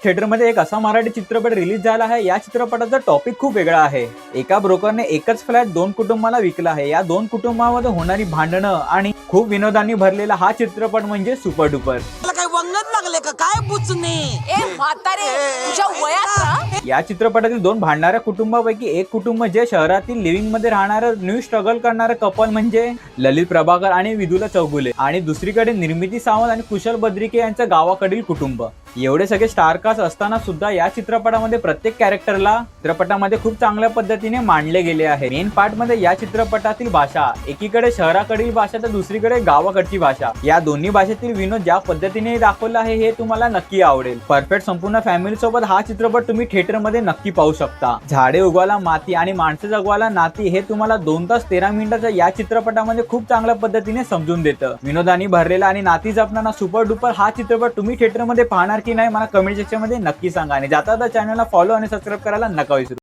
थिएटरमध्ये एक असा मराठी चित्रपट रिलीज झाला आहे. या चित्रपटाचा टॉपिक खूप वेगळा आहे. एका ब्रोकरने एकच फ्लॅट दोन कुटुंबाला विकला आहे. या दोन कुटुंबांमध्ये होणारी भांडणं आणि खूप विनोदांनी भरलेला हा चित्रपट म्हणजे सुपर डुपर. काय वंगण लागले का काय बुचणे ए म्हातारे तुझ्या वयात ना. या चित्रपटातील दोन भांडणाऱ्या कुटुंबापैकी एक कुटुंब जे शहरातील लिव्हिंग मध्ये राहणारं न्यू स्ट्रगल करणारं कपल म्हणजे ललित प्रभाकर आणि विदुला चौगुले, आणि दुसरीकडे निर्मिती सावंत आणि कुशल बद्रिके यांचं गावाकडील कुटुंब. एवढे सगळे स्टारकास्ट असताना सुद्धा या चित्रपटामध्ये प्रत्येक कॅरेक्टरला चित्रपटामध्ये खूप चांगल्या पद्धतीने मांडले गेले आहे. मेन पार्ट मध्ये या चित्रपटातील भाषा, एकीकडे शहराकडील भाषा तर दुसरीकडे गावाकडची भाषा, या दोन्ही भाषेतील विनोद ज्या पद्धतीने दाखवला आहे हे तुम्हाला नक्की आवडेल. परफेक्ट संपूर्ण फॅमिली सोबत हा चित्रपट तुम्ही थिएटर मध्ये नक्की पाहू शकता. झाडे उगवायला माती आणि माणसे जगवायला नाती हे तुम्हाला 2 तास 13 मिनिटाच्या या चित्रपटामध्ये खूप चांगल्या पद्धतीने समजून देतं. विनोदानी भरलेला आणि नाती जपणारा सुपर डुपर हा चित्रपट तुम्ही थिएटर मध्ये पाहणार की नाही मला कमेंट सेक्शन मध्ये नक्की सांगा. आणि जाता चॅनलला फॉलो आणि सबस्क्राईब करायला नका विसरू.